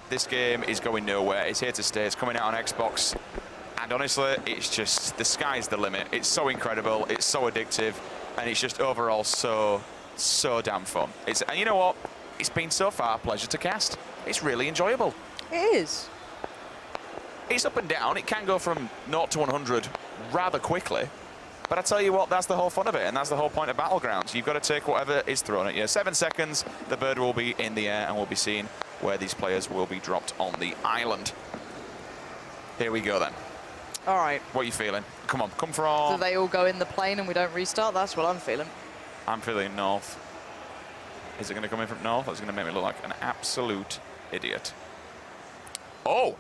this game is going nowhere. It's here to stay. It's coming out on Xbox. And honestly, it's just, the sky's the limit. It's so incredible. It's so addictive. And it's just overall so damn fun. And you know what? It's been so far a pleasure to cast. It's really enjoyable. It is. It's up and down. It can go from 0 to 100 rather quickly. But I tell you what, that's the whole fun of it, and that's the whole point of Battlegrounds. You've got to take whatever is thrown at you. 7 seconds, the bird will be in the air, and we'll be seeing where these players will be dropped on the island. Here we go then. All right. What are you feeling? Come on, come from... Do they all go in the plane and we don't restart? That's what I'm feeling. I'm feeling north. Is it going to come in from north? That's going to make me look like an absolute idiot. Oh!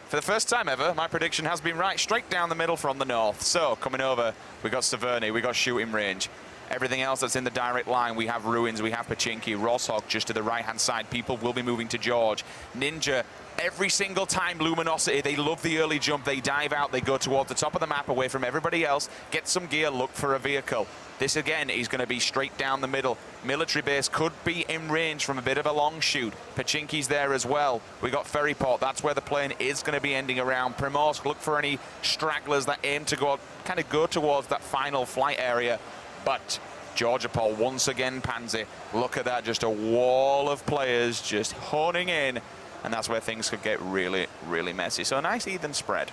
For the first time ever, my prediction has been right. Straight down the middle from the north. So, coming over, we got Severny, we got shooting range. Everything else that's in the direct line, we have Ruins, we have Pachinki, Rosshog just to the right-hand side. People will be moving to George. Ninja, every single time Luminosity, they love the early jump. They dive out, they go towards the top of the map away from everybody else, get some gear, look for a vehicle. This, again, is going to be straight down the middle. Military base could be in range from a bit of a long shoot. Pachinki's there as well. We got Ferryport. That's where the plane is going to be ending around. Primorsk, look for any stragglers that aim to go towards that final flight area. But Georgiapol, once again, Pansy. Look at that, just a wall of players just honing in. And that's where things could get really, really messy. So a nice even spread.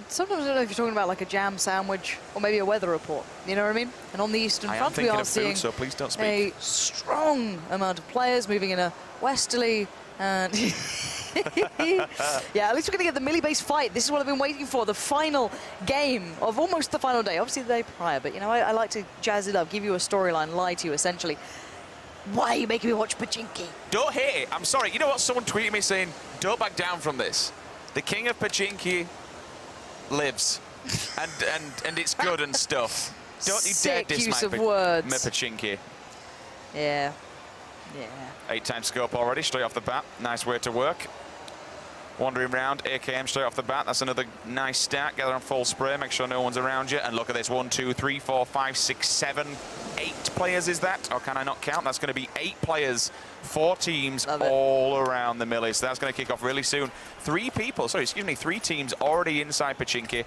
Sometimes I don't know if you're talking about like a jam sandwich or maybe a weather report. You know what I mean? And on the Eastern Front, we are seeing so please don't speak. A strong amount of players moving in a westerly and... yeah, at least we're going to get the Millie-based fight. This is what I've been waiting for, the final game of almost the final day. Obviously the day prior, but you know, I like to jazz it up, give you a storyline, lie to you essentially. Why are you making me watch Pachinki? Don't hate it. I'm sorry. You know what? Someone tweeted me saying, don't back down from this. The king of Pachinki lives. and it's good and stuff. Don't you dare diss my Pachinki. Yeah. Yeah. 8-time scope already, straight off the bat. Nice way to work. Wandering around, AKM straight off the bat. That's another nice start. Gather on full spray, make sure no one's around you. And look at this, 1, 2, 3, 4, 5, 6, 7, 8 players is that? Or can I not count? That's going to be 8 players, 4 teams all around the Millie. So that's going to kick off really soon. 3 teams already inside Pachinki.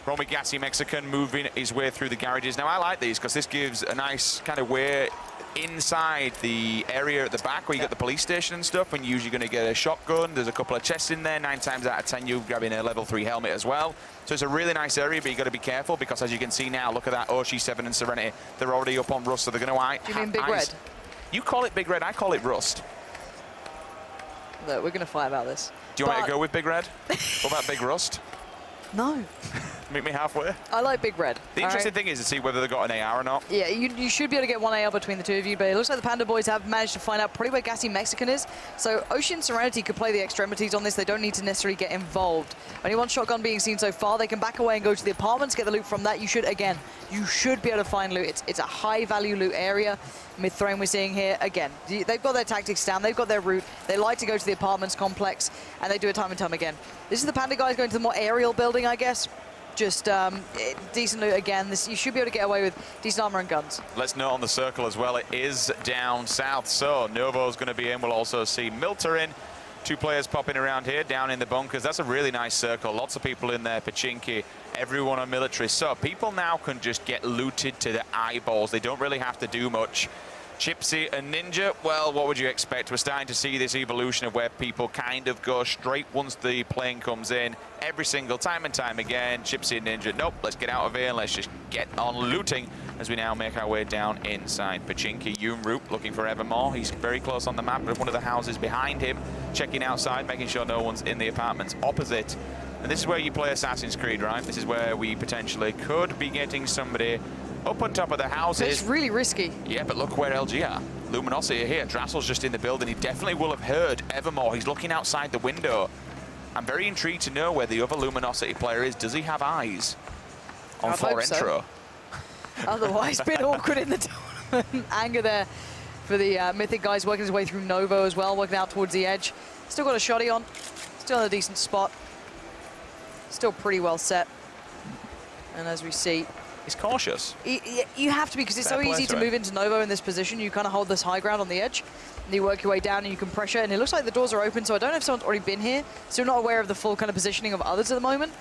Romy Gassi, Mexican, moving his way through the garages. Now, I like these because this gives a nice kind of way inside the area at the back where you get the police station and stuff, and usually going to get a shotgun. There's a couple of chests in there. 9 times out of 10 you're grabbing a level 3 helmet as well. So it's a really nice area, but you got to be careful because as you can see now, look at that, Oshi7 and Serenity, they're already up on Rust, so they're going to Do you mean Big Red? You call it Big Red, I call it Rust. Look, we're going to fight about this. Do you want me to go with Big Red? What about Big Rust? No. Meet me halfway. I like Big Red. The interesting thing is to see whether they've got an AR or not. Yeah, you should be able to get one AR between the two of you, but it looks like the Panda Boys have managed to find out pretty where Gassy Mexican is. So Ocean Serenity could play the extremities on this. They don't need to necessarily get involved. Only one shotgun being seen so far. They can back away and go to the apartments, get the loot from that. You should be able to find loot. It's a high-value loot area. Mid-throne we're seeing here. Again, they've got their tactics down. They've got their route. They like to go to the apartments complex, and they do it time and time again. This is the Panda guys going to the more aerial building, I guess. Just decent loot again. You should be able to get away with decent armor and guns. Let's note on the circle as well, it is down south, so Novo's going to be in. We'll also see Milter in. 2 players popping around here, down in the bunkers. That's a really nice circle. Lots of people in there, Pachinki, everyone on military. So people now can just get looted to the eyeballs. They don't really have to do much. Chipsy and Ninja, well, what would you expect? We're starting to see this evolution of where people kind of go straight once the plane comes in. Every single time and time again, Chipsy and Ninja, nope, let's get out of here and let's just get on looting as we now make our way down inside Pachinki. Yoonroop looking for Evermore. He's very close on the map, but one of the houses behind him, checking outside, making sure no one's in the apartments opposite. And this is where you play Assassin's Creed, right? This is where we potentially could be getting somebody up on top of the houses. It's really risky. Yeah, but look where LG are. Luminosity are here. Drassel's just in the building. He definitely will have heard Evermore. He's looking outside the window. I'm very intrigued to know where the other Luminosity player is. Does he have eyes on floor intro? So. Otherwise, a bit awkward in the tournament. Anger there for the Mythic guys working his way through Novo as well, working out towards the edge. Still got a shoddy on. Still in a decent spot. Still pretty well set. And as we see, he's cautious. You have to be, because it's so easy to move into Novo in this position. You kind of hold this high ground on the edge. And you work your way down and you can pressure, and it looks like the doors are open, so I don't know if someone's already been here. So I'm not aware of the full kind of positioning of others at the moment.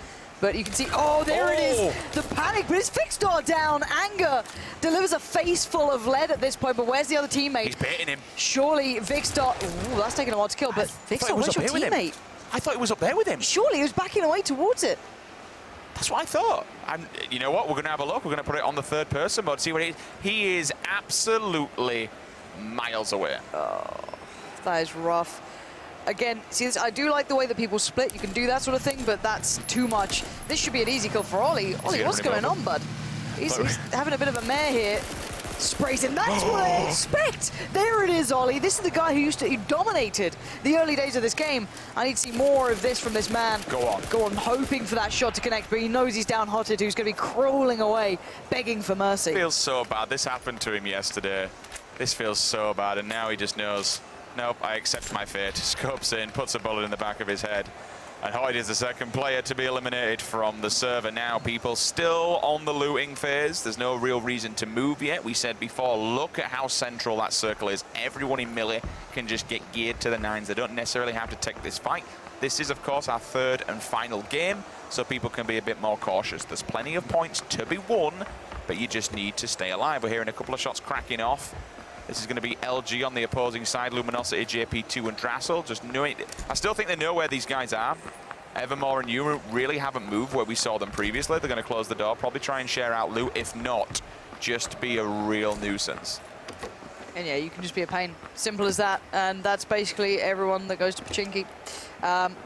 But you can see, oh, there it is, the panic, but it's Vixstar down. Anger delivers a face full of lead at this point, but where's the other teammate? He's baiting him. Surely Vixstar, ooh, that's taking a while to kill, but Vixstar, where's your teammate? I thought he was up there with him. Surely he was backing away towards it. That's what I thought. And you know what? We're going to have a look. We're going to put it on the third person mode, see what it is. He is absolutely miles away. Oh, that is rough. Again, see this, I do like the way that people split. You can do that sort of thing, but that's too much. This should be an easy kill for Ollie. Ollie, what's going on, bud? He's having a bit of a mare here. Sprays him. That's what I expect. There it is, Ollie. This is the guy who dominated the early days of this game. I need to see more of this from this man. Go on. Go on, hoping for that shot to connect, but he knows he's down-hotted, who's going to be crawling away, begging for mercy. Feels so bad. This happened to him yesterday. This feels so bad, and now he just knows, nope, I accept my fate. Scopes in, puts a bullet in the back of his head. And Hoyd is the second player to be eliminated from the server now. People still on the looting phase. There's no real reason to move yet. We said before, look at how central that circle is. Everyone in melee can just get geared to the nines. They don't necessarily have to take this fight. This is, of course, our third and final game, so people can be a bit more cautious. There's plenty of points to be won, but you just need to stay alive. We're hearing a couple of shots cracking off. This is going to be LG on the opposing side, Luminosity, JP2 and Drassel. Just knowing, I still think they know where these guys are. Evermore and Yuma really haven't moved where we saw them previously. They're going to close the door, probably try and share out loot. If not, just be a real nuisance. And yeah, you can just be a pain. Simple as that. And that's basically everyone that goes to Pachinki.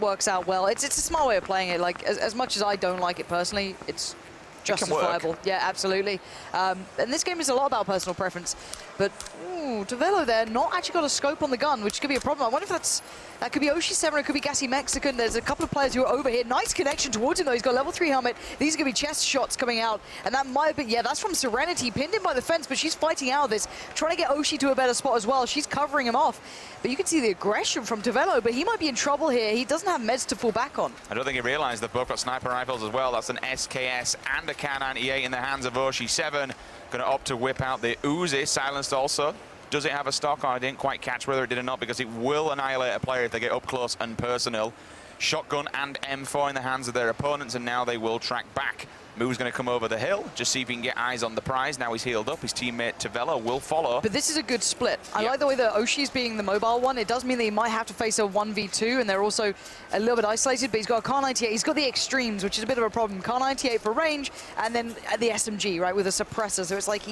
Works out well. It's a smart way of playing it. Like, as much as I don't like it personally, it's justifiable. Yeah, absolutely. And this game is a lot about personal preference. But, ooh, Tavelo there, not actually got a scope on the gun, which could be a problem. I wonder if that could be Oshi7, it could be Gassy Mexican. There's a couple of players who are over here. Nice connection towards him, though. He's got level 3 helmet. These are going to be chest shots coming out. And that might have been, yeah, that's from Serenity. Pinned in by the fence, but she's fighting out of this. Trying to get Oshi to a better spot as well. She's covering him off. But you can see the aggression from Tavelo, but he might be in trouble here. He doesn't have meds to fall back on. I don't think he realized they've both got sniper rifles as well. That's an SKS and a K98 in the hands of Oshi7. Going to opt to whip out the Uzi, silenced also. Does it have a stock? I didn't quite catch whether it did or not, because it will annihilate a player if they get up close and personal. Shotgun and M4 in the hands of their opponents, and now they will track back. Moo's going to come over the hill, just see if he can get eyes on the prize. Now he's healed up. His teammate Tavelo will follow. But this is a good split. I like the way that Oshi's being the mobile one. It does mean that he might have to face a 1v2, and they're also a little bit isolated, but he's got a Kar98. He's got the extremes, which is a bit of a problem. Kar98 for range, and then the SMG, right, with a suppressor. So it's like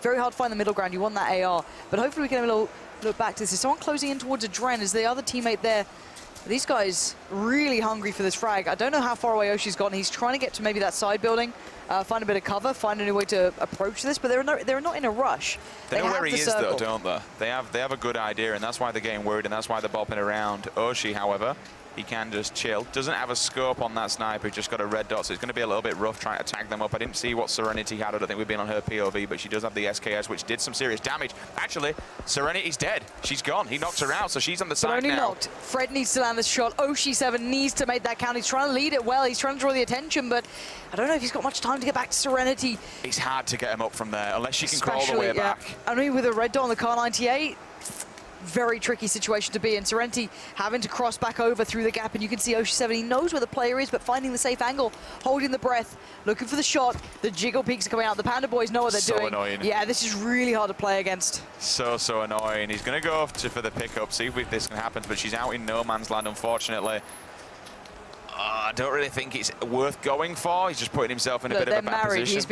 very hard to find the middle ground. You want that AR. But hopefully we can have a little look back to this. Is someone closing in towards a Dren? Is the other teammate there? These guys really hungry for this frag. I don't know how far away Oshi's gotten. He's trying to get to maybe that side building, find a bit of cover, find a new way to approach this, but they're not in a rush. They know where he is, though, don't they? They have a good idea, and that's why they're getting worried, and that's why they're bopping around. Oshi, however, he can just chill. Doesn't have a scope on that sniper. He's just got a red dot, so it's going to be a little bit rough trying to tag them up. I didn't see what Serenity had. I don't think we've been on her POV, but she does have the SKS, which did some serious damage. Actually, Serenity's dead. She's gone. He knocked her out, so she's on the side now. Knocked. Fred needs to land this shot. Oshi7 needs to make that count. He's trying to lead it well. He's trying to draw the attention, but I don't know if he's got much time to get back to Serenity. It's hard to get him up from there, unless she can crawl the way back. I mean, with a red dot on the Kar98, very tricky situation to be in. Serenity having to cross back over through the gap, and you can see Oshi7, he knows where the player is, but finding the safe angle, holding the breath, looking for the shot. The jiggle peaks are coming out. The Panda Boys know what they're doing. So annoying. Yeah, this is really hard to play against. So annoying. He's going to go for the pickup, see if this can happen, but she's out in no man's land, unfortunately. I don't really think it's worth going for. He's just putting himself in a bit of a bad married. position. He's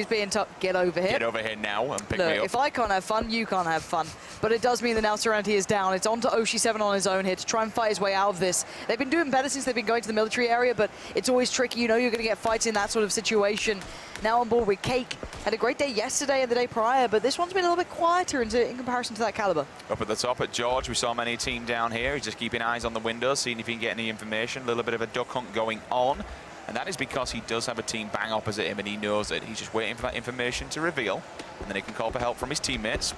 being told, get over here. Get over here now and pick me up. If I can't have fun, you can't have fun. But it does mean that now Serenity is down. It's on to Oshi7 on his own here to try and fight his way out of this. They've been doing better since they've been going to the military area, but it's always tricky. You know you're going to get fights in that sort of situation. Now on board with Cake. Had a great day yesterday and the day prior, but this one's been a little bit quieter in comparison to that caliber. Up at the top at George, we saw many team down here. He's just keeping eyes on the windows, seeing if he can get any information. A little bit of a duck hunt going on. And that is because he does have a team bang opposite him, and he knows it. He's just waiting for that information to reveal, and then he can call for help from his teammates.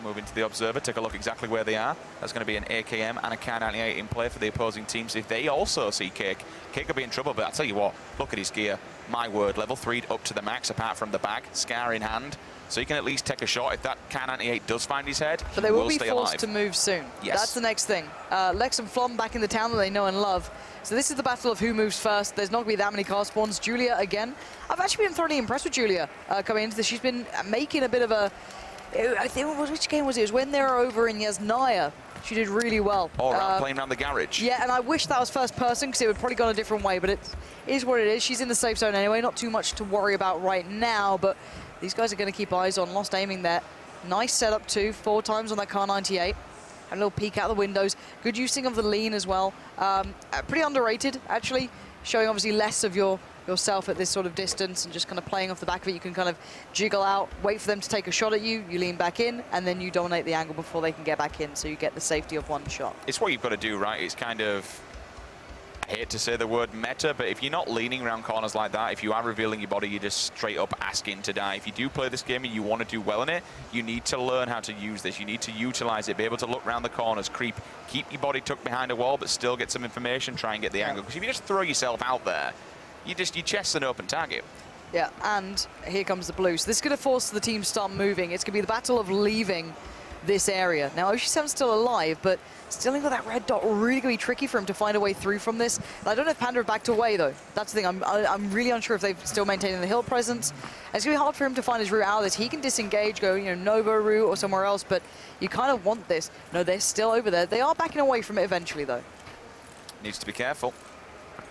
Move into the observer, take a look exactly where they are. That's going to be an AKM and a K98 in play for the opposing teams. If they also see Cake, Cake will be in trouble, but I'll tell you what, look at his gear. My word, level 3 up to the max, apart from the bag, Scar in hand. So he can at least take a shot if that K98 does find his head. But they will be stay forced alive. to move soon. Yes. That's the next thing. Lex and Flom back in the town that they know and love. So this is the battle of who moves first. There's not going to be that many car spawns. Julia again. I've actually been thoroughly impressed with Julia coming into this. She's been making a bit of a... I think, which game was it? It was when they were over in Yasnaya. She did really well. All playing around the garage. Yeah, and I wish that was first person because it would probably gone a different way, but it is what it is. She's in the safe zone anyway. Not too much to worry about right now, but these guys are going to keep eyes on. Lost aiming there. Nice setup too. 4 times on that car 98. A little peek out the windows. Good using of the lean as well. Pretty underrated, actually. Showing obviously less of yourself at this sort of distance and just kind of playing off the back of it. You can kind of jiggle out, wait for them to take a shot at you, you lean back in, and then you dominate the angle before they can get back in, so you get the safety of 1 shot. It's what you've got to do, right? It's kind of, I hate to say the word meta, but if you're not leaning around corners like that, if you are revealing your body, you're just straight up asking to die. If you do play this game and you want to do well in it, you need to learn how to use this. You need to utilize it, be able to look around the corners, creep, keep your body tucked behind a wall, but still get some information, try and get the angle. Because if you just throw yourself out there, your chest's an open target. Yeah, and here comes the blue. So this is going to force the team to start moving. It's going to be the battle of leaving this area. Now, Oshi7's still alive, but still got that red dot, really going to be tricky for him to find a way through from this. And I don't know if Panda have backed away, though. That's the thing. I'm really unsure if they've still maintained the hill presence. And it's going to be hard for him to find his route out of this. He can disengage, go, Nova route or somewhere else, but you kind of want this. No, they're still over there. They are backing away from it eventually, though. Needs to be careful.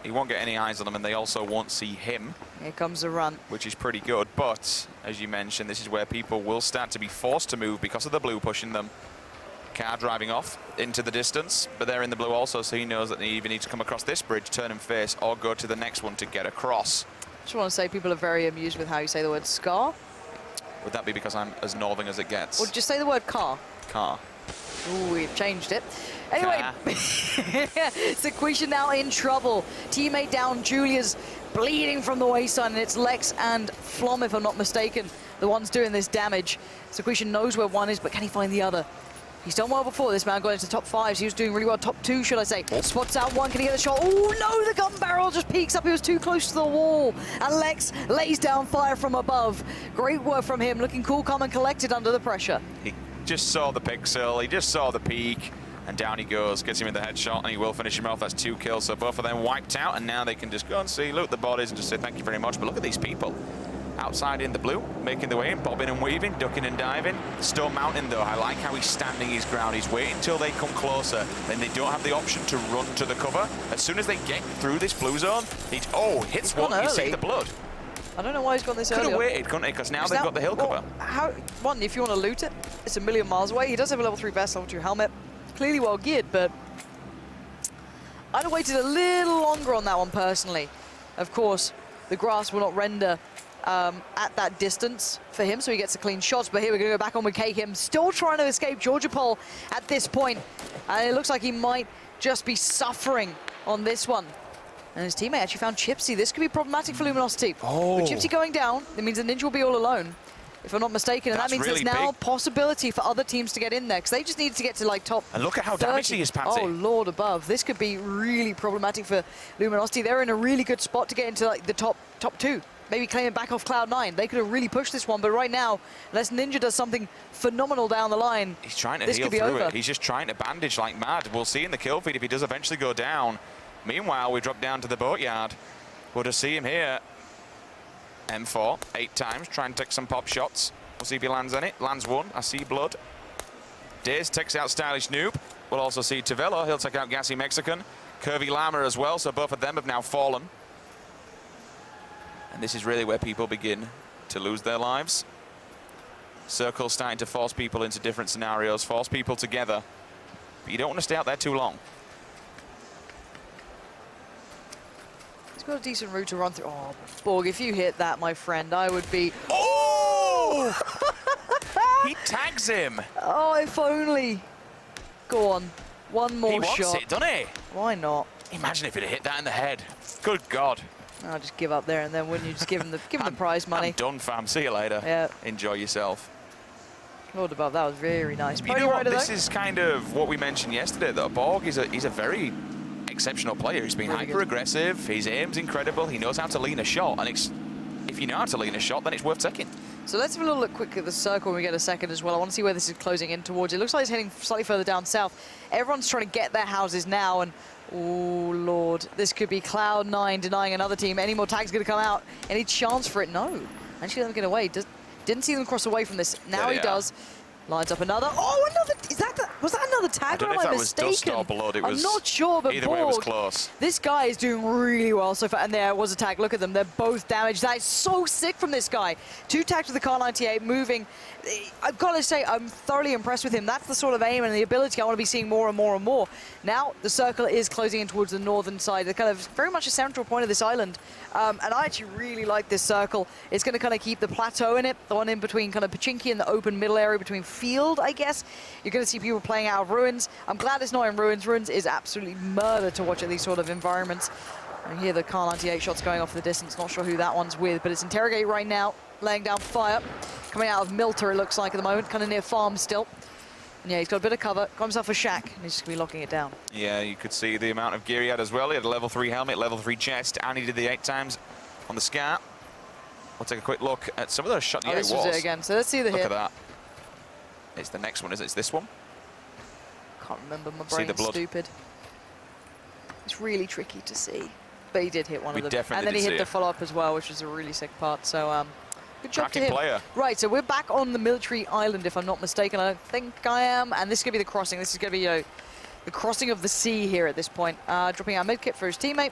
He won't get any eyes on them, and they also won't see him. Here comes the run. Which is pretty good, but as you mentioned, this is where people will start to be forced to move because of the blue pushing them. Car driving off into the distance, but they're in the blue also, so he knows that they either need to come across this bridge, turn and face, or go to the next one to get across. Just want to say people are very amused with how you say the word scar. Would that be because I'm as northern as it gets? Or just say the word car. Car. Ooh, we've changed it. Anyway, Sequisha now in trouble. Teammate down, Julia's bleeding from the waistline, and it's Lex and Flom, if I'm not mistaken, the ones doing this damage. Sequisha knows where one is, but can he find the other? He's done well before. This man got into top 5s. He was doing really well. Top 2, should I say. Spots out one. Can he get a shot? Oh, no, the gun barrel just peeks up. He was too close to the wall. And Lex lays down fire from above. Great work from him. Looking cool, calm, and collected under the pressure. He just saw the pixel. He just saw the peak. And down he goes. Gets him in the headshot, and he will finish him off. That's 2 kills. So both of them wiped out. And now they can just go and see, loot the bodies, and just say thank you very much. But look at these people. Outside in the blue, making the way in, bobbing and weaving, ducking and diving. Stone Mountain, though, I like how he's standing his ground. He's waiting until they come closer. Then they don't have the option to run to the cover. As soon as they get through this blue zone, hits one, you see the blood. I don't know why he's gone this early. Could have waited, couldn't he? Because now they've got the hill cover. One, if you want to loot it, it's a million miles away. He does have a level 3 vest, level 2 helmet. Clearly well geared, but I'd have waited a little longer on that one, personally. Of course, the grass will not render at that distance for him, so he gets the clean shots. But here we're going to go back on with K-Kim, still trying to escape Georgia Pole at this point. And it looks like he might just be suffering on this one. And his teammate actually found Chipsy. This could be problematic for Luminosity. Oh. With Chipsy going down, it means the Ninja will be all alone, if I'm not mistaken. And that means really there's now big. Possibility for other teams to get in there, because they just need to get to like top. And look at how 30. damaged he is, Patsy. Oh, Lord above. This could be really problematic for Luminosity. They're in a really good spot to get into like the top 2. Maybe claim it back off Cloud9. They could have really pushed this one, but right now, unless Ninja does something phenomenal down the line, he's trying to this heal could be through over. it. He's just trying to bandage like mad. We'll see in the kill feed if he does eventually go down. Meanwhile, we drop down to the boatyard. We'll just see him here. M4, 8 times, trying to take some pop shots. We'll see if he lands any. Lands 1. I see blood. Daze takes out Stylish Noob. We'll also see Tavello. He'll take out Gassy Mexican. Curvy Llama as well, so both of them have now fallen. And this is really where people begin to lose their lives. Circle's starting to force people into different scenarios, force people together. But you don't want to stay out there too long. He's got a decent route to run through. Oh, Borg, if you hit that, my friend, I would be... Oh! He tags him. Oh, if only. Go on. One more shot. He wants it, doesn't he? Why not? Imagine if he'd hit that in the head. Good God. I'll just give up there, and then wouldn't you just give him the prize money? I'm done, fam. See you later. Yeah. Enjoy yourself. Lord above, that was very nice. You know what? This is kind of what we mentioned yesterday, though. Borg is a very exceptional player. He's been hyper-aggressive. His aim's incredible. He knows how to lean a shot, and if you know how to lean a shot, then it's worth taking. So let's have a little look quick at the circle when we get a second as well. I want to see where this is closing in towards. It looks like it's heading slightly further down south. Everyone's trying to get their houses now, and oh, Lord, this could be Cloud9 denying another team. Any more tags going to come out? Any chance for it? No. Actually, let them get away. Didn't see them cross away from this. Now he does. Lines up another. Oh, another. Was that another tag? Or am I mistaken? Dust or blood. I'm not sure, but either way, it was close. This guy is doing really well so far. And there was a tag. Look at them. They're both damaged. That is so sick from this guy. 2 tags with the Car 98 moving. I've got to say, I'm thoroughly impressed with him. That's the sort of aim and the ability I want to be seeing more and more and more. Now, the circle is closing in towards the northern side. They're kind of very much a central point of this island. And I actually really like this circle. It's going to kind of keep the plateau in it, the one in between kind of Pachinki and the open middle area between field, I guess. You're going to see people playing out of ruins. I'm glad it's not in ruins. Ruins is absolutely murder to watch at these sort of environments. And here the Car 98 shots going off the distance. Not sure who that one's with, but it's Interrogate right now, laying down fire. Coming out of Milter, it looks like at the moment, kind of near farm still. And yeah, he's got a bit of cover, got himself a shack, and he's just going to be locking it down. Yeah, you could see the amount of gear he had as well. He had a level 3 helmet, level 3 chest, and he did the 8 times on the scar. We'll take a quick look at some of those shots. Oh, this was it again, so let's see the hit. Look at that. It's the next one, is it? It's this one? Can't remember, my brain's stupid. It's really tricky to see. But he did hit one of them. And then he hit the follow-up as well, which was a really sick part. So, good job to him. Player. Right, so we're back on the military island, if I'm not mistaken. I think I am. And this is going to be the crossing. This is going to be the crossing of the sea here at this point. Dropping out mid-kit for his teammate.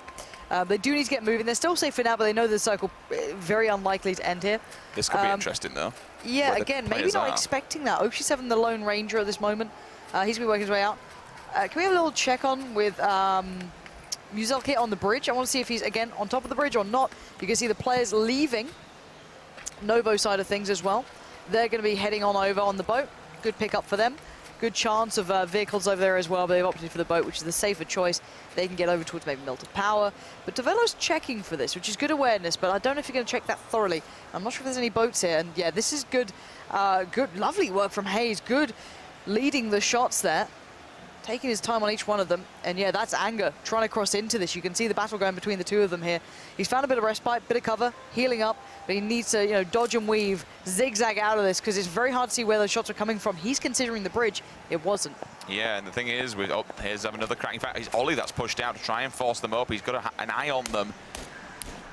They do need to get moving. They're still safe for now, but they know the circle very unlikely to end here. This could be interesting, though. Yeah, again, maybe not expecting that. Oshi7, the Lone Ranger at this moment. He's going to be working his way out. Can we have a little check on with Muzelkit on the bridge? I want to see if he's, again, on top of the bridge or not. You can see the players leaving Novo side of things as well. They're going to be heading on over on the boat. Good pickup for them. Good chance of vehicles over there as well, but they've opted for the boat, which is the safer choice. They can get over towards maybe Melted Power. But Develo's checking for this, which is good awareness, but I don't know if you're going to check that thoroughly. I'm not sure if there's any boats here. And yeah, this is good, lovely work from Hayes. Good leading the shots there. Taking his time on each one of them. And yeah, that's Anger trying to cross into this. You can see the battle going between the two of them here. He's found a bit of respite, bit of cover, healing up, but he needs to, you know, dodge and weave, zigzag out of this, because it's very hard to see where those shots are coming from. He's considering the bridge. It wasn't. Yeah, and the thing is, here's another cracking fact. He's Ollie that's pushed out to try and force them up. He's got an eye on them.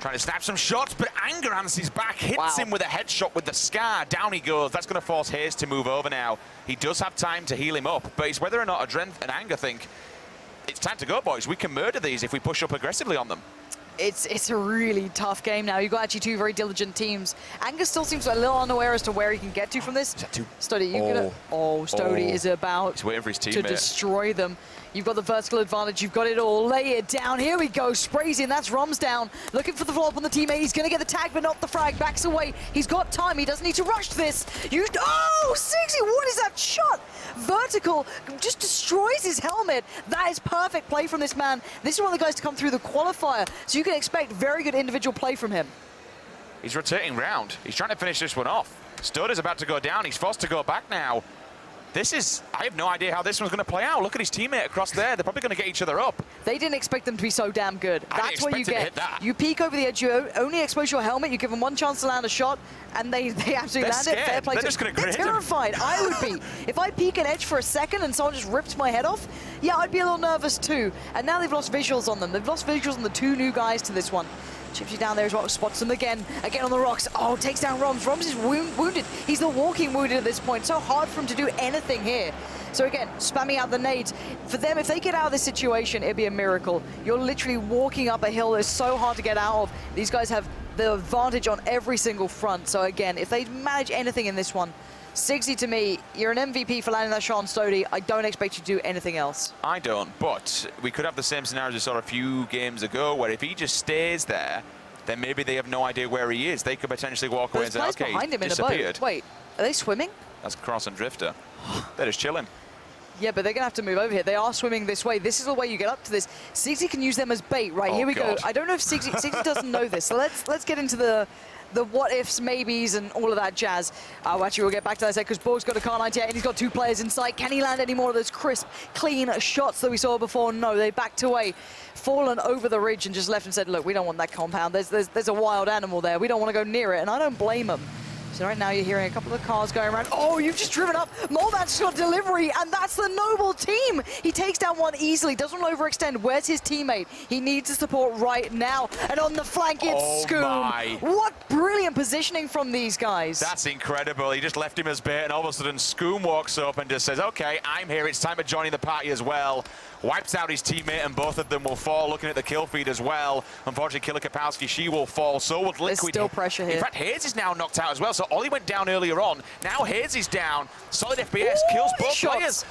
Trying to snap some shots, but Anger answers back, hits him with a headshot with the scar. Down he goes. That's going to force Hayes to move over now. He does have time to heal him up, but it's whether or not Adren and Anger think it's time to go, boys. We can murder these if we push up aggressively on them. It's a really tough game now. You've got actually 2 very diligent teams. Anger still seems a little unaware as to where he can get to from this. Is that 2? Stody, Stody is about waiting for his teammate to destroy them. You've got the vertical advantage. You've got it all. Lay it down. Here we go. Sprays in. That's Roms down. Looking for the follow-up on the teammate. He's going to get the tag, but not the frag. Backs away. He's got time. He doesn't need to rush this. Oh, 60. What is that shot? Vertical just destroys his helmet. That is perfect play from this man. This is one of the guys to come through the qualifier, so you can expect very good individual play from him. He's rotating round. He's trying to finish this one off. Stud is about to go down. He's forced to go back now. I have no idea how this one's going to play out. Look at his teammate across there. They're probably going to get each other up. They didn't expect them to be so damn good. That's what you get. You peek over the edge, you only expose your helmet, you give them one chance to land a shot, and they absolutely land it. Fair play. They're terrified. I would be. If I peek an edge for a second and someone just rips my head off, yeah, I'd be a little nervous too. And now they've lost visuals on them. They've lost visuals on the 2 new guys to this one. Chips you down there as well, spots them again on the rocks. Oh, takes down Roms. Roms is wounded. He's the walking wounded at this point. So hard for him to do anything here. So again, spamming out the nades. For them, if they get out of this situation, it'd be a miracle. You're literally walking up a hill that's so hard to get out of. These guys have the advantage on every single front. So again, if they manage anything in this one, 60 to me, you're an MVP for landing that shot on Stody. I don't expect you to do anything else. I don't, but we could have the same scenario as we saw a few games ago, where if he just stays there, then maybe they have no idea where he is. They could potentially walk away and say, okay, behind him in a boat. Wait, are they swimming? That's Cross and Drifter. They're just chilling. Yeah, but they're going to have to move over here. They are swimming this way. This is the way you get up to this. Sigsy can use them as bait. Right, here we go. I don't know if Sigsy doesn't know this. So let's get into the what-ifs, maybes, and all of that jazz. Actually, we'll get back to that because Borg's got a car 98 and he's got 2 players in sight. Can he land any more of those crisp, clean shots that we saw before? No, they backed away, fallen over the ridge and just left and said, look, we don't want that compound. There's a wild animal there. We don't want to go near it, and I don't blame them. So right now you're hearing a couple of cars going around. Oh, you've just driven up. Molman's got delivery, and that's the Noble team. He takes down one easily, doesn't overextend. Where's his teammate? He needs the support right now. And on the flank, it's Scoom. What brilliant positioning from these guys. That's incredible. He just left him as bait, and all of a sudden Scoom walks up and just says, okay, I'm here. It's time to join the party as well. Wipes out his teammate, and both of them will fall. Looking at the kill feed as well. Unfortunately, Killer Kapowski, she will fall. So would Liquid. There's still pressure here. In fact, Hayes is now knocked out as well. So Ollie went down earlier on. Now Hayes is down. Solid FPS kills both players.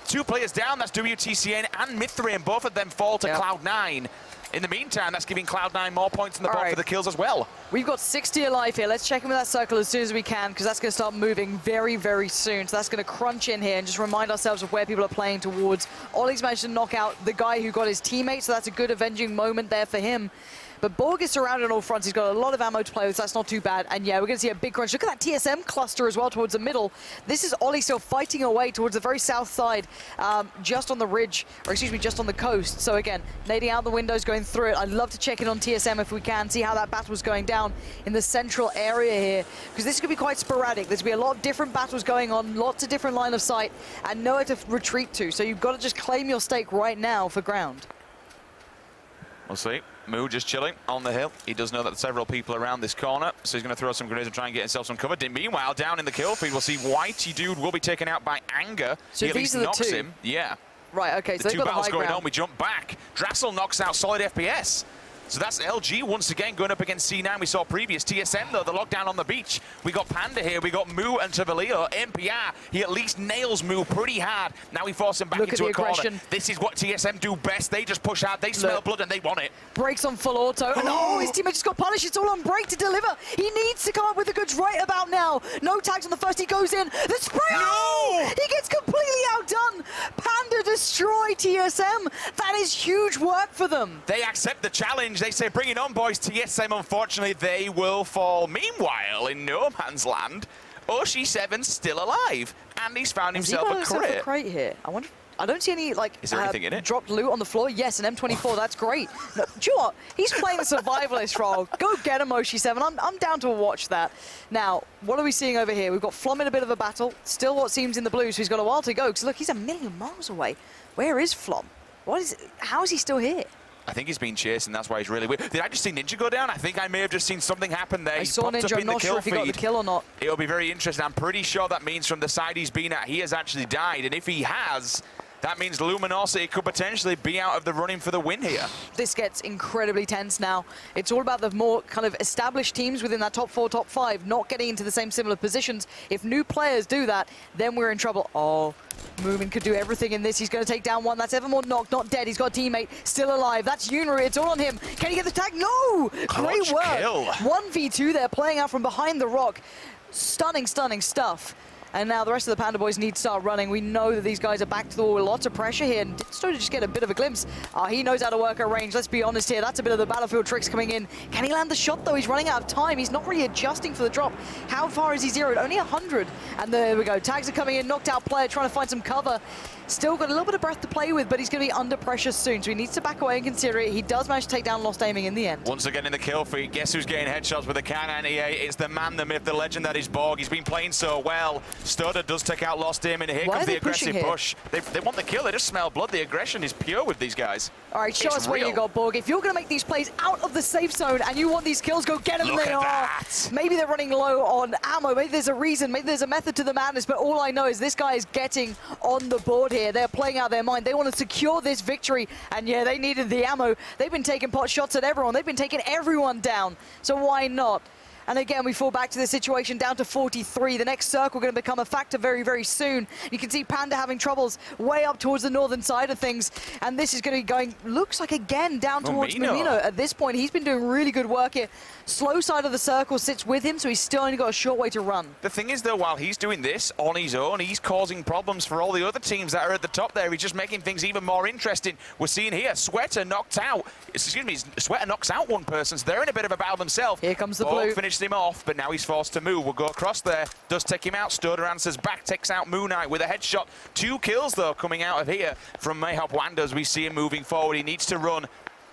2 players down. That's WTCN and Mithrin. Both of them fall to Cloud9. In the meantime, that's giving Cloud9 more points in the box for the kills as well. We've got 60 alive here. Let's check in with that circle as soon as we can, because that's going to start moving very, very soon. So that's going to crunch in here and just remind ourselves of where people are playing towards. Ollie's managed to knock out the guy who got his teammate, so that's a good avenging moment there for him. But Borg is surrounded on all fronts. He's got a lot of ammo to play with, so that's not too bad. And yeah, we're going to see a big crunch. Look at that TSM cluster as well towards the middle. This is Ollie still fighting away towards the very south side, just on the ridge, or excuse me, just on the coast. So again, nading out the windows, going through it. I'd love to check in on TSM if we can, see how that battle's going down in the central area here, because this could be quite sporadic. There's going to be a lot of different battles going on, lots of different line of sight, and nowhere to retreat to. So you've got to just claim your stake right now for ground. We'll see. Moo just chilling on the hill. He does know that several people around this corner, so he's going to throw some grenades and try and get himself some cover. Meanwhile, down in the kill feed, we'll see Whitey Dude will be taken out by Anger. So he at least knocks him. Yeah. Right, okay, so the 2 battles going on. We jump back. Drassel knocks out Solid FPS. So that's LG once again going up against C9. We saw previous TSM, though, the lockdown on the beach. We got Panda here. We got Moo and Tavaleo. MPR, he at least nails Moo pretty hard. Now we force him back into a corner. This is what TSM do best. They just push out. They smell blood and they want it. Breaks on full auto. And oh, his teammate just got punished. It's all on break to deliver. He needs to come up with the goods right about now. No tags on the first. He goes in. The spray. No! He gets completely outdone. Panda destroy TSM. That is huge work for them. They accept the challenge. They say, bring it on, boys. TSM, unfortunately, they will fall. Meanwhile, in no man's land, Oshi7's still alive, and he's found himself a crate. Here. I wonder. I don't see any, like, is there anything in it? Dropped loot on the floor. Yes, an M24. That's great. No, do you know what? He's playing the survivalist role. Go get him, Oshi7. I'm down to watch that. Now, what are we seeing over here? We've got Flom in a bit of a battle. Still what seems in the blue, so he's got a while to go. Because, look, he's a million miles away. Where is Flom? How is he still here? I think he's been chasing, that's why he's really weird. Did I just see Ninja go down? I think I may have just seen something happen there. I saw Ninja, I'm not sure if he got the kill or not. It'll be very interesting. I'm pretty sure that means from the side he's been at, he has actually died. And if he has, that means Luminosity could potentially be out of the running for the win here. This gets incredibly tense now. It's all about the more kind of established teams within that top 4, top 5, not getting into the same similar positions. If new players do that, then we're in trouble. Oh, Moomin could do everything in this. He's going to take down one. That's Evermore knocked, not dead. He's got a teammate still alive. That's Yunri. It's all on him. Can he get the tag? No! Great work. 1v2 there, playing out from behind the rock. Stunning, stunning stuff. And now the rest of the Panda boys need to start running. We know that these guys are back to the wall with lots of pressure here. And started to just get a bit of a glimpse. He knows how to work at range. Let's be honest here. That's a bit of the battlefield tricks coming in. Can he land the shot, though? He's running out of time. He's not really adjusting for the drop. How far is he zeroed? Only 100. And there we go. Tags are coming in. Knocked out player trying to find some cover. Still got a little bit of breath to play with, but he's going to be under pressure soon, so he needs to back away and consider it. He does manage to take down Lost Aiming in the end. Once again in the kill feed, guess who's getting headshots with a K98? It's the man, the myth, the legend that is Borg. He's been playing so well. Stutter does take out Lost Aiming. Here comes the aggressive push. They want the kill. They just smell blood. The aggression is pure with these guys. All right, show us where you got, Borg. If you're going to make these plays out of the safe zone and you want these kills, go get them. Look at that. Maybe they're running low on ammo. Maybe there's a reason. Maybe there's a method to the madness, but all I know is this guy is getting on the board here. They're playing out their mind. They want to secure this victory, and yeah, they needed the ammo. They've been taking pot shots at everyone. They've been taking everyone down, so why not? And again, we fall back to the situation down to 43. The next circle going to become a factor very, very soon. You can see Panda having troubles way up towards the northern side of things. And this is going to be going, looks like again, down towards Mumino. At this point, he's been doing really good work here. Slow side of the circle sits with him, so he's still only got a short way to run. The thing is, though, while he's doing this on his own, he's causing problems for all the other teams that are at the top there. He's just making things even more interesting. We're seeing here, Sweater knocked out. Excuse me, Sweater knocks out one person, so they're in a bit of a battle themselves. Here comes the Borg blue. finishes him off, but now he's forced to move. We'll go across there. Does take him out. Stoder answers back, takes out Moon Knight with a headshot. 2 kills, though, coming out of here from Mayhop Wanda as we see him moving forward. He needs to run.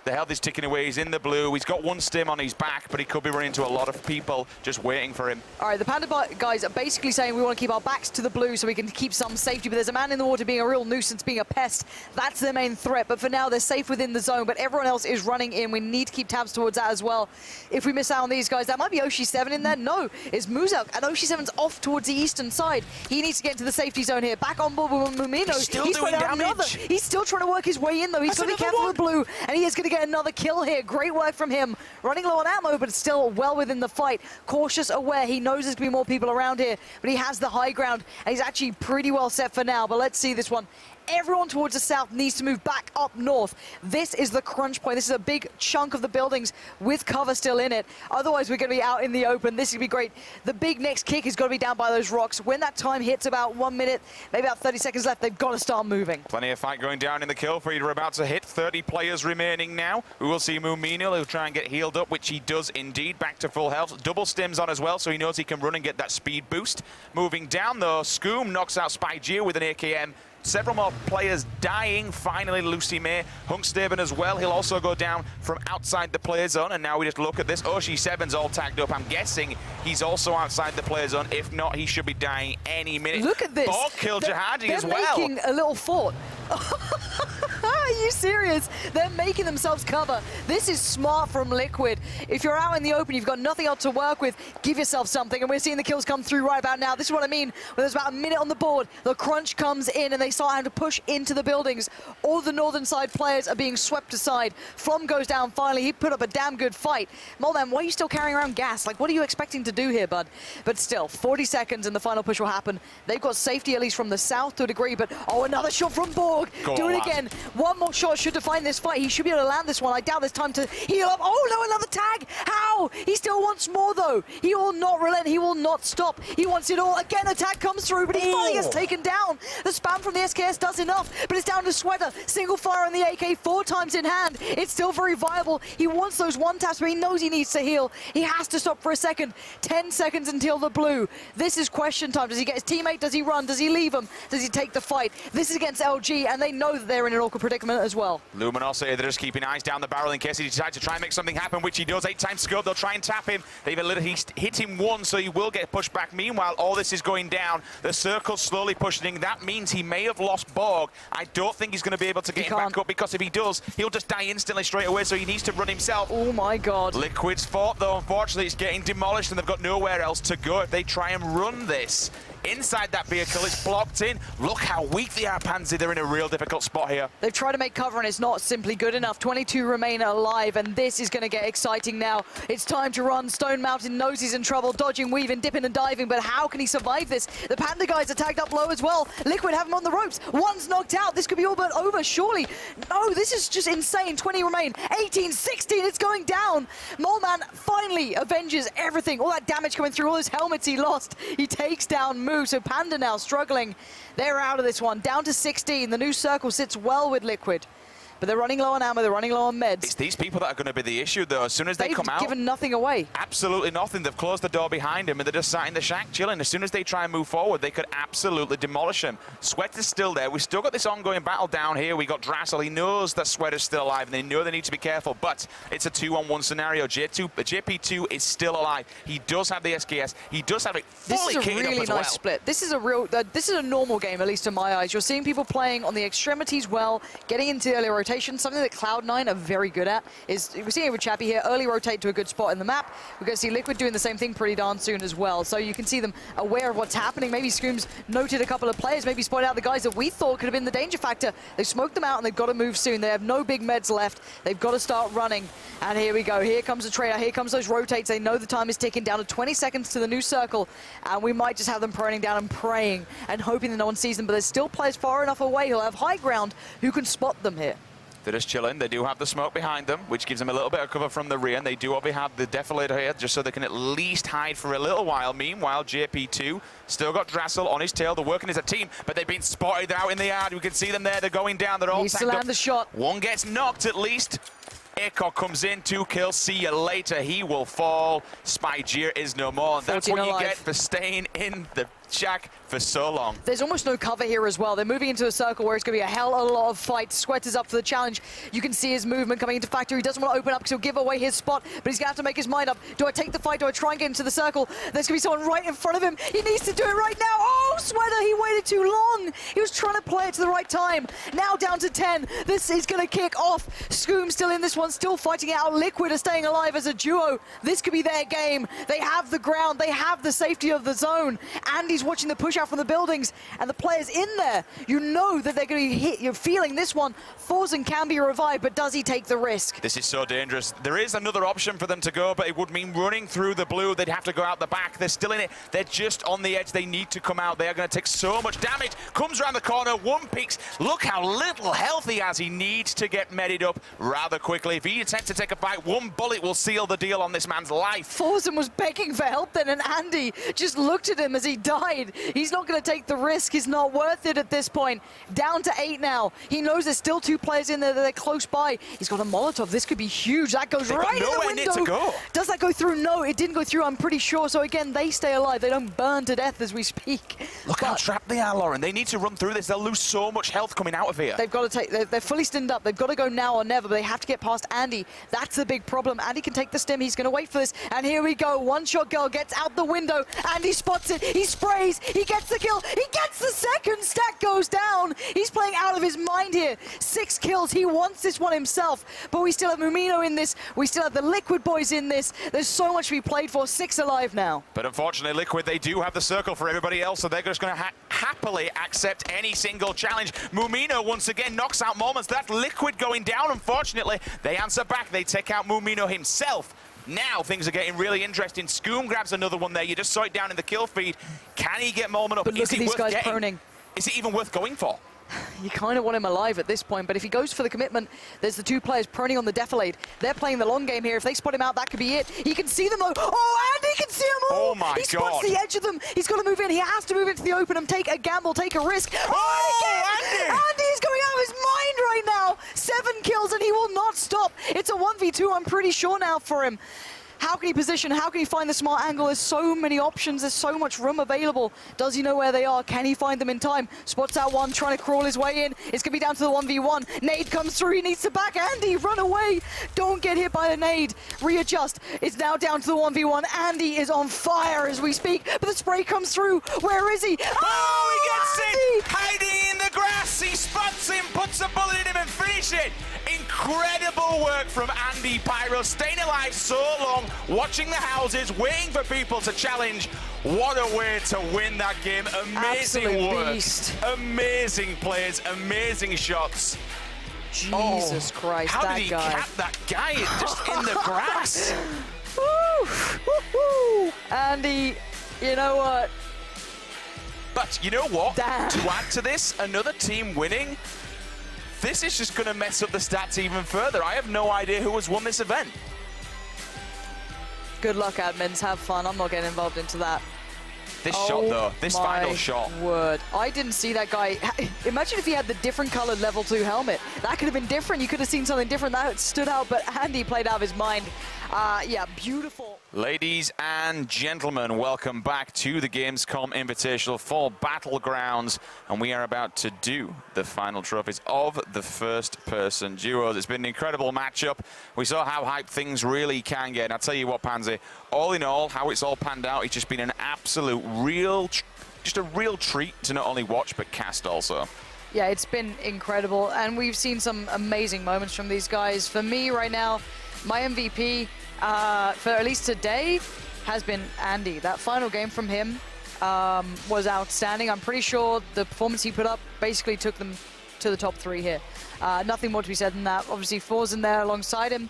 The health is ticking away. He's in the blue. He's got 1 stim on his back, but he could be running into a lot of people just waiting for him. All right, the Panda guys are basically saying we want to keep our backs to the blue so we can keep some safety, but there's a man in the water being a real nuisance, being a pest. That's their main threat, but for now, they're safe within the zone, but everyone else is running in. We need to keep tabs towards that as well. If we miss out on these guys, that might be Oshi7 in there. No, it's Muzak, and Oshi7's off towards the eastern side. He needs to get into the safety zone here. Back on board with Mumino. He's still doing damage. He's still trying to work his way in, though. He's got to be careful with blue, and he is going to get another kill here. Great work from him. Running low on ammo, but still well within the fight. Cautious, aware. He knows there's going to be more people around here, but he has the high ground, and he's actually pretty well set for now. But let's see this one. Everyone towards the south needs to move back up north. This is the crunch point. This is a big chunk of the buildings with cover still in it. Otherwise, we're going to be out in the open. This is going to be great. The big next kick is going to be down by those rocks. When that time hits about 1 minute, maybe about 30 seconds left, they've got to start moving. Plenty of fight going down in the kill feed. We're about to hit 30 players remaining now. We will see Mumino, who'll try and get healed up, which he does indeed. Back to full health. Double stims on as well, so he knows he can run and get that speed boost. Moving down, though, Scoom knocks out Spygeo with an AKM. Several more players dying. Finally, Lucy May. Hunkstaben as well. He'll also go down from outside the play zone. And now we just look at this. Oshi7's all tagged up. I'm guessing he's also outside the play zone. If not, he should be dying any minute. Look at this. Borg killed Jihadi as well. They're making a little fort. Are you serious? They're making themselves cover. This is smart from Liquid. If you're out in the open, you've got nothing else to work with, give yourself something. And we're seeing the kills come through right about now. This is what I mean. When there's about a minute on the board, the crunch comes in and they start having to push into the buildings. All the northern side players are being swept aside. Flom goes down finally. He put up a damn good fight. Molman, why are you still carrying around gas? Like, what are you expecting to do here, bud? But still, 40 seconds and the final push will happen. They've got safety at least from the south to a degree, but oh, another shot from Borg. Do it again. One more shot should define this fight. He should be able to land this one. I doubt there's time to heal up. Oh, no, another tag. How? He still wants more, though. He will not relent. He will not stop. He wants it all. Again, a tag comes through, but he finally gets taken down. The spam from the SKS does enough, but it's down to Sweater. Single fire on the AK 4 times in hand. It's still very viable. He wants those one taps, but he knows he needs to heal. He has to stop for a second. 10 seconds until the blue. This is question time. Does he get his teammate? Does he run? Does he leave him? Does he take the fight? This is against LG, and they know that they're in an awkward predicament as well. Luminos here, they're just keeping eyes down the barrel in case he decides to try and make something happen, which he does. 8 times scope, they'll try and tap him. They've hit him once, so he will get pushed back. Meanwhile, all this is going down. The circle's slowly pushing. That means he may have lost Borg. I don't think he's going to be able to get him back up, because if he does, he'll just die instantly straight away, so he needs to run himself. Oh my god. Liquid's fort, though, unfortunately, it's getting demolished, and they've got nowhere else to go if they try and run this. Inside that vehicle, it's blocked in. Look how weak they are, Pansy. They're in a real difficult spot here. They've tried to make cover, and it's not simply good enough. 22 remain alive, and this is going to get exciting now. It's time to run. Stone Mountain knows he's in trouble, dodging, weaving, dipping and diving, but how can he survive this? The Panda guys are tagged up low as well. Liquid have him on the ropes. One's knocked out. This could be all but over, surely. No, this is just insane. 20 remain. 18, 16, it's going down. Moleman finally avenges everything. All that damage coming through, all those helmets he lost. He takes down Moo. So Panda now struggling. They're out of this one. Down to 16. The new circle sits well with Liquid. But they're running low on ammo, they're running low on meds. It's these people that are going to be the issue, though. As soon as they come out... They've given nothing away. Absolutely nothing. They've closed the door behind him, and they're just sat in the shack chilling. As soon as they try and move forward, they could absolutely demolish him. Sweat is still there. We've still got this ongoing battle down here. We got Drassel. He knows that Sweat is still alive, and they know they need to be careful, but it's a 2-on-1 scenario. JP2 is still alive. He does have the SKS. He does have it fully kitted up as well. This is a really nice split. This is a real... this is a normal game, at least in my eyes. You're seeing people playing on the extremities well, getting into early rotation. rotation, something that Cloud9 are very good at, is we're seeing it with Chappie here, early rotate to a good spot in the map. We're going to see Liquid doing the same thing pretty darn soon as well. So you can see them aware of what's happening. Maybe Scooms noted a couple of players, maybe spotted out the guys that we thought could have been the danger factor. They smoked them out and they've got to move soon. They have no big meds left. They've got to start running. And here we go. Here comes the trailer. Here comes those rotates. They know the time is ticking down to 20 seconds to the new circle. And we might just have them proning down and praying and hoping that no one sees them. But there's still players far enough away who'll have high ground who can spot them here. They're just chilling. They do have the smoke behind them, which gives them a little bit of cover from the rear, and they do obviously have the Defilator here, just so they can at least hide for a little while. Meanwhile, JP2 still got Drassel on his tail. They're working as a team, but they've been spotted out in the yard. We can see them there. They're going down. They're all Needs to land the shot. One gets knocked at least. Ekok comes in, 2 kills, see you later. He will fall. Spygear is no more. That's what you get for staying in the shack for so long. There's almost no cover here as well. They're moving into a circle where it's going to be a hell of a lot of fights. Sweat is up for the challenge. You can see his movement coming into factory. He doesn't want to open up because he'll give away his spot, but he's going to have to make his mind up. Do I take the fight? Do I try and get into the circle? There's going to be someone right in front of him. He needs to do it right now. Oh, Sweater, he waited too long. He was trying to play it to the right time. Now down to 10. This is going to kick off. Scoom still in this one, still fighting it out. Liquid are staying alive as a duo. This could be their game. They have the ground. They have the safety of the zone. Andy's watching the push out from the buildings, and the players in there, you know that they're going to hit. You're feeling this one. Forzen can be revived, but does he take the risk? This is so dangerous. There is another option for them to go, but it would mean running through the blue. They'd have to go out the back. They're still in it. They're just on the edge. They need to come out. They are going to take so much damage. Comes around the corner. One peeks. Look how little health he has. He needs to get medded up rather quickly. If he attempts to take a bite, one bullet will seal the deal on this man's life. Forzen was begging for help then, and Andy just looked at him as he died. He's not going to take the risk. He's not worth it at this point. Down to 8 now. He knows there's still 2 players in there that they're close by. He's got a Molotov. This could be huge. That goes right in the window. To go. Does that go through? No, it didn't go through, I'm pretty sure. So again, they stay alive. They don't burn to death as we speak. Look how trapped they are, Lauren. They need to run through this. They'll lose so much health coming out of here. They've got to take, they're fully stinned up. They've got to go now or never, but they have to get past Andy. That's the big problem. Andy can take the stim. He's going to wait for this. And here we go. One shot girl gets out the window. Andy spots it. He sprays. He gets the kill. He gets the second. Stack goes down. He's playing out of his mind here. 6 kills. He wants this one himself. But we still have Mumino in this. We still have the Liquid boys in this. There's so much to be played for. 6 alive now. But unfortunately, Liquid, they do have the circle for everybody else, so they're just going to happily accept any single challenge. Mumino once again knocks out Moments. That's Liquid going down. Unfortunately, they answer back. They take out Mumino himself. Now things are getting really interesting. Scoom grabs another one there. You just saw it down in the kill feed. Can he get Moment up? But look at these guys proning. Is it even worth going for? You kind of want him alive at this point, but if he goes for the commitment, there's the 2 players proning on the Defilade. They're playing the long game here. If they spot him out, that could be it. He can see them though. Oh, Andy can see them all. Oh my God. He spots the edge of them. He's got to move in. He has to move into the open and take a gamble, take a risk. Oh, Andy is going out of his mind right now. 7 kills and he will not stop. It's a 1v2, I'm pretty sure now for him. How can he position? How can he find the smart angle? There's so many options. There's so much room available. Does he know where they are? Can he find them in time? Spots out one, trying to crawl his way in. It's going to be down to the 1v1. Nade comes through. He needs to back Andy. Run away. Don't get hit by the nade. Readjust. It's now down to the 1v1. Andy is on fire as we speak, but the spray comes through. Where is he? Oh, he gets it! Hiding in the grass. He spots him, puts a bullet in him and finishes it. Incredible work from Andy Pyro, staying alive so long, watching the houses, waiting for people to challenge. What a way to win that game. Amazing work. Beast. Amazing plays, amazing shots. Jesus Christ, how that did he guy. cap that guy just in the grass? Andy, you know what? But you know what? Damn. To add to this, another team winning, this is just going to mess up the stats even further. I have no idea who has won this event. Good luck, admins. Have fun. I'm not getting involved into that. This shot, though. This final shot. Word. I didn't see that guy. Imagine if he had the different colored level 2 helmet. That could have been different. You could have seen something different. That stood out, but Andy played out of his mind. Yeah, beautiful. Ladies and gentlemen, welcome back to the Gamescom Invitational for Battlegrounds, and we are about to do the final trophies of the first-person duos. It's been an incredible matchup. We saw how hyped things really can get, and I'll tell you what, Pansy, all in all, how it's all panned out, it's just been an absolute just a real treat to not only watch, but cast also. Yeah, it's been incredible, and we've seen some amazing moments from these guys. For me right now, my MVP for at least today has been Andy. That final game from him was outstanding. I'm pretty sure the performance he put up basically took them to the top 3 here. Nothing more to be said than that. Obviously, Forzen there alongside him.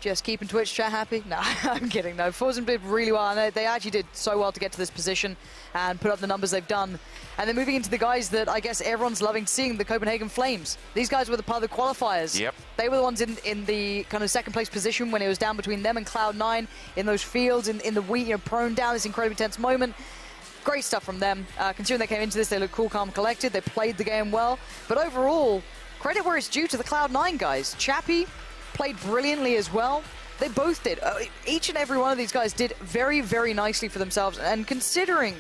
Just keeping Twitch chat happy? No, I'm kidding. No, Forzen did really well, and they actually did so well to get to this position and put up the numbers they've done. And then moving into the guys that I guess everyone's loving seeing, the Copenhagen Flames. These guys were the part of the qualifiers. Yep. They were the ones in the kind of second place position when it was down between them and Cloud9 in those fields, in the wheat, prone down, this incredibly tense moment. Great stuff from them. Considering they came into this, they looked cool, calm, collected. They played the game well. But overall, credit where it's due to the Cloud9 guys. Chappie played brilliantly as well. They both did. Each and every one of these guys did very, very nicely for themselves. And considering,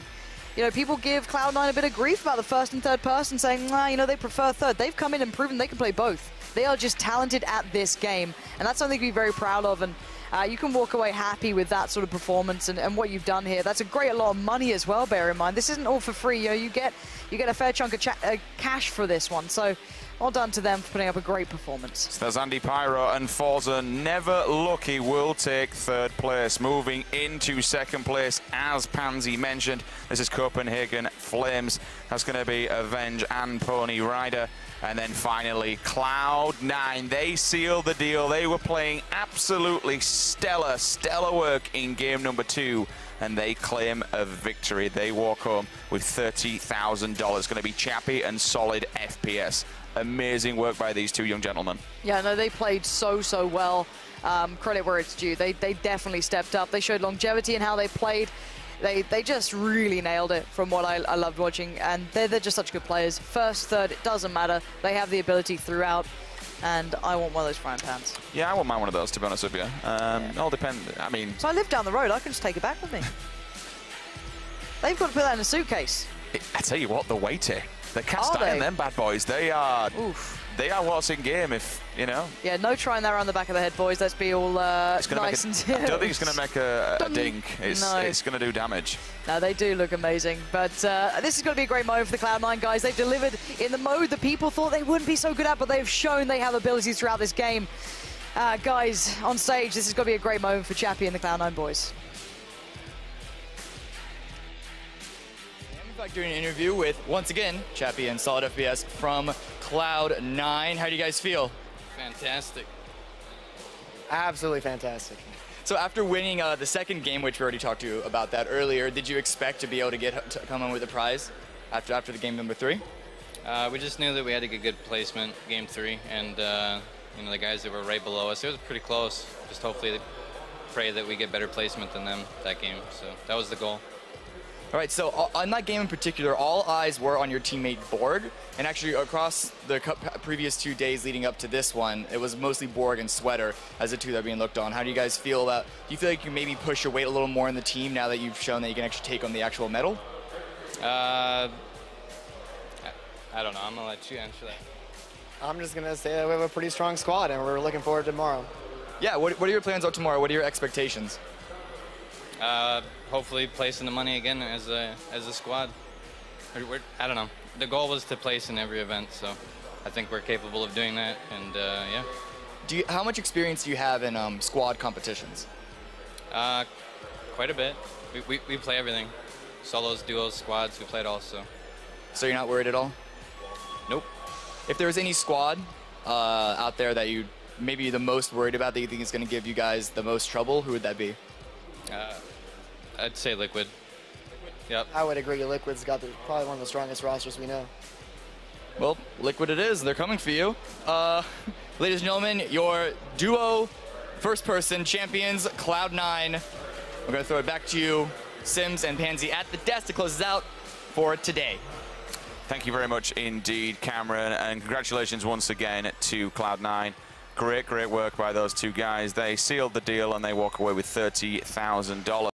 people give Cloud9 a bit of grief about the first and third person, saying, nah, they prefer third. They've come in and proven they can play both. They are just talented at this game. And that's something to be very proud of. And you can walk away happy with that sort of performance and what you've done here. That's a great lot of money as well, bear in mind. This isn't all for free. You get a fair chunk of cash for this one. So well done to them for putting up a great performance. So there's Andy Pyro and Forzen. Never Lucky will take third place. Moving into second place, as Pansy mentioned, this is Copenhagen Flames. That's going to be Avenge and Pony Rider. And then finally, Cloud9. They sealed the deal. They were playing absolutely stellar work in game number 2. And they claim a victory. They walk home with $30,000. Going to be Chappie and solid FPS. Amazing work by these two young gentlemen. Yeah, no, they played so well. Credit where it's due. They definitely stepped up. They showed longevity in how they played. They just really nailed it from what I loved watching. And they're just such good players. First, third, it doesn't matter. They have the ability throughout. And I want one of those frying pans. Yeah, I wouldn't mind one of those, to be honest with you. It all depends. I mean... So I live down the road. I can just take it back with me. They've got to put that in a suitcase. I tell you what, the weighty. They're cast iron, them bad boys. They are... Oof. They are what's in game, if, Yeah, no trying that around the back of the head, boys. Let's be all nice and... I don't think it's going to make a dink. It's going to do damage. No, they do look amazing. But this is going to be a great mode for the Cloud9 guys. They've delivered in the mode that people thought they wouldn't be so good at, but they've shown they have abilities throughout this game. Guys, on stage, this is going to be a great moment for Chappie and the Cloud9 boys. Doing an interview with, once again, Chappie and Solid FPS from Cloud9. How do you guys feel? Fantastic. Absolutely fantastic. So after winning the second game, which we already talked to you about that earlier, did you expect to be able to come home with a prize after the game number 3? We just knew that we had to get good placement game 3, and the guys that were right below us, it was pretty close. Just hopefully pray that we get better placement than them that game. So that was the goal. All right, so on that game in particular, all eyes were on your teammate Borg, and actually across the previous 2 days leading up to this one, it was mostly Borg and Sweater as the two that are being looked on. How do you guys feel about, do you feel like you maybe push your weight a little more in the team now that you've shown that you can actually take on the actual medal? I don't know, I'm gonna let you answer that. I'm just gonna say that we have a pretty strong squad and we're looking forward to tomorrow. Yeah, what are your plans out tomorrow? What are your expectations? Hopefully placing the money again as a squad. I don't know. The goal was to place in every event, so I think we're capable of doing that, and yeah. How much experience do you have in squad competitions? Quite a bit. We play everything. Solos, duos, squads, we play it all, so. So you're not worried at all? Nope. If there was any squad out there that you maybe the most worried about that you think is going to give you guys the most trouble, who would that be? I'd say Liquid. Yep. I would agree. Liquid's got probably one of the strongest rosters we know. Well, Liquid it is. They're coming for you. Ladies and gentlemen, your duo first-person champions, Cloud9. We're going to throw it back to you, Sims and Pansy, at the desk to close us out for today. Thank you very much indeed, Cameron, and congratulations once again to Cloud9. Great work by those two guys. They sealed the deal and they walk away with $30,000.